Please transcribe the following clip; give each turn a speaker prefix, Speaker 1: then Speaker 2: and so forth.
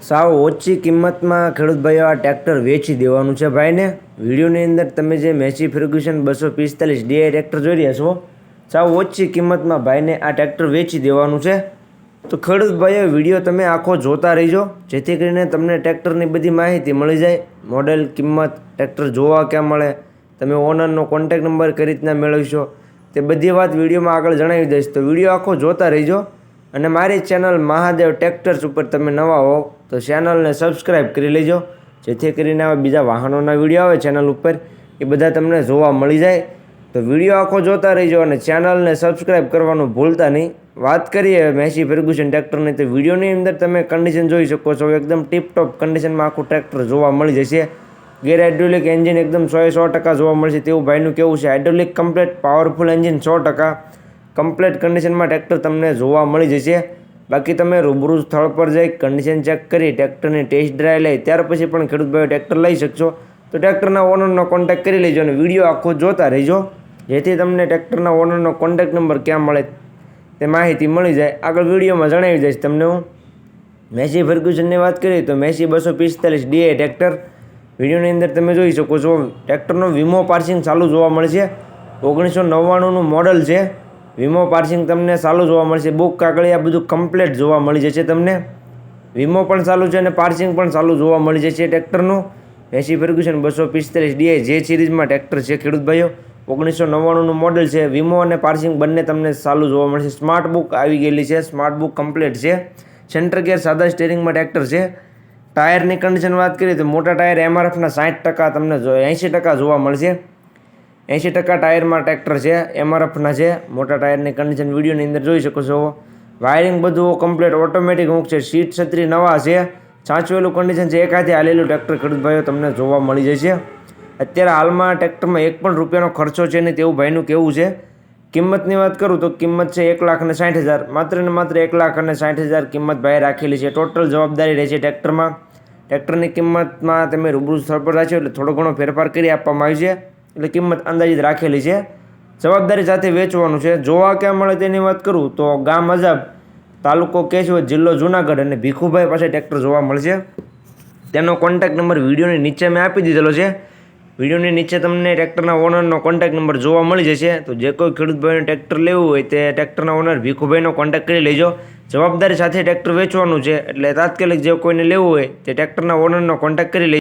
Speaker 1: સાવ ઓછી કિંમતમાં ખેડૂત ભાઈઓ આ ટ્રેક્ટર વેચી દેવાનું છે ભાઈને. વિડીયોની અંદર તમે જે મેસી ફર્ગ્યુસન 245 ડીઆઈ ટ્રેક્ટર જોઈ રહ્યા છો, સાવ ઓછી કિંમતમાં ભાઈને આ ટ્રેક્ટર વેચી દેવાનું છે. તો ખેડૂત ભાઈઓ વિડીયો તમે આખો જોતા રહીજો, જેથી કરીને તમને ટ્રેક્ટરની બધી માહિતી મળી જાય. મોડેલ, કિંમત, ટ્રેક્ટર જોવા ક્યાં મળે, તમે ઓનરનો કોન્ટેક નંબર કઈ રીતના મેળવશો, તે બધી વાત વિડીયોમાં આગળ જણાવી દઈશ. તો વિડીયો આખો જોતા રહીજો. અને મારી ચેનલ મહાદેવ ટ્રેક્ટર્સ ઉપર તમે નવા હો તો ચેનલને સબસ્ક્રાઈબ કરી લેજો, જેથી કરીને આવા બીજા વાહનોના વિડીયો આવે ચેનલ ઉપર એ બધા તમને જોવા મળી જાય. તો વિડીયો આખો જોતા રહીજો અને ચેનલને સબસ્ક્રાઈબ કરવાનું ભૂલતા નહીં. વાત કરીએ મેસી ફર્ગ્યુસન ટ્રેક્ટરની, તો વિડીયોની અંદર તમે કન્ડિશન જોઈ શકો છો. એકદમ ટીપટોપ કન્ડિશનમાં આખું ટ્રેક્ટર જોવા મળી જશે. ગેર હાઇડ્રોલિક એન્જિન એકદમ 100% જોવા મળશે તેવું ભાઈનું કેવું છે. Hydraulic complete powerful engine 100% complete કન્ડિશનમાં ટ્રેક્ટર તમને જોવા મળી જશે. બાકી તમે રૂબરૂ સ્થળ પર જઈ કન્ડિશન ચેક કરી ટ્રેક્ટરની ટેસ્ટ ડ્રાઈવ લઈ ત્યાર પછી પણ ખેડૂત ભાઈઓ ટ્રેક્ટર લઈ શકશો. તો ટ્રેક્ટરના ઓનરનો કોન્ટેક્ટ કરી લેજો અને વિડીયો આખો જોતા રહેજો, જેથી તમને ટ્રેક્ટરના ઓનરનો કોન્ટેક્ટ નંબર ક્યાં મળે તે માહિતી મળી જાય. આગળ વિડીયોમાં જણાવી દઈશ તમને હું. મેસી ફર્ગ્યુસનની વાત કરીએ તો મેસી 245 ડીઆઈ ટ્રેક્ટર વિડીયોની અંદર તમે જોઈ શકો છો. ટ્રેક્ટરનો વીમો પાર્સિંગ ચાલુ જોવા મળશે. 1999નું મોડલ છે. વીમો પાર્સિંગ તમને ચાલુ જોવા મળશે. બુક કાગળિયા બધું કમ્પ્લીટ જોવા મળી જશે તમને. વીમો પણ ચાલુ છે અને પાર્સિંગ પણ ચાલુ જોવા મળી જશે ટ્રેક્ટરનું. મેસી ફર્ગ્યુસન 245 ડીઆઈ જે સિરીઝમાં ટ્રેક્ટર છે ખેડૂત ભાઈઓ. 1999નું મોડલ છે. વીમો અને પાર્સિંગ બંને તમને ચાલુ જોવા મળશે. સ્માર્ટ બુક આવી ગયેલી છે. સ્માર્ટ બુક કમ્પ્લીટ છે. સેન્ટર ગેર સાદા સ્ટેરિંગમાં ટ્રેક્ટર છે. ટાયરની કન્ડિશન વાત કરીએ તો મોટા ટાયર એમઆરએફના 60% તમને 80% જોવા મળશે. 80% ટાયરમાં ટ્રેક્ટર છે, એમઆરએફના છે. મોટા ટાયરની કન્ડિશન વિડીયોની અંદર જોઈ શકો છો. વાયરિંગ બધું કમ્પ્લીટ ઓટોમેટિક હુક છે. સીટ છત્રી નવા છે. સાચવેલું કન્ડિશન છે. એક હાથે હાલેલું ટ્રેક્ટર ખેડૂત ભાઈઓ તમને જોવા મળી જશે. અત્યારે હાલમાં ટ્રેક્ટરમાં એક પણ રૂપિયાનો ખર્ચો છે નહીં તેવું ભાઈનું કહેવું છે. કિંમતની વાત કરું તો કિંમત છે 1,60,000, માત્ર ને માત્ર 1,60,000 કિંમત ભાઈ રાખેલી છે. ટોટલ જવાબદારી રહેશે ટ્રેક્ટરમાં. ટ્રેક્ટરની કિંમતમાં તમે રૂબરૂ સ્થળ પર રાખ્યો એટલે થોડો ઘણો ફેરફાર કરી આપવામાં આવ્યો છે. એટલે કિંમત અંદાજિત રાખેલી છે. જવાબદારી સાથે વેચવાનું છે. જોવા ક્યાં મળે તેની વાત કરું તો ગામ અજાબ, તાલુકો કેશોદ, જિલ્લો જુનાગઢ અને ભીખુભાઈ પાસે ટ્રેક્ટર જોવા મળશે. તેનો કોન્ટેક્ટ નંબર વિડીયોની નીચે મેં આપી દીધેલો છે. વિડીયોની નીચે તમને ટ્રેક્ટરના ઓનરનો કોન્ટેક્ટ નંબર જોવા મળી જશે. તો જે કોઈ ખેડૂત ભાઈને ટ્રેક્ટર લેવું હોય તે ટ્રેક્ટરના ઓનર ભીખુભાઈનો કોન્ટેક્ટ કરી લેજો. જવાબદારી સાથે ટ્રેક્ટર વેચવાનું છે એટલે તાત્કાલિક જે કોઈને લેવું હોય તે ટ્રેક્ટરના ઓનરનો કોન્ટેક્ટ કરી લેજો.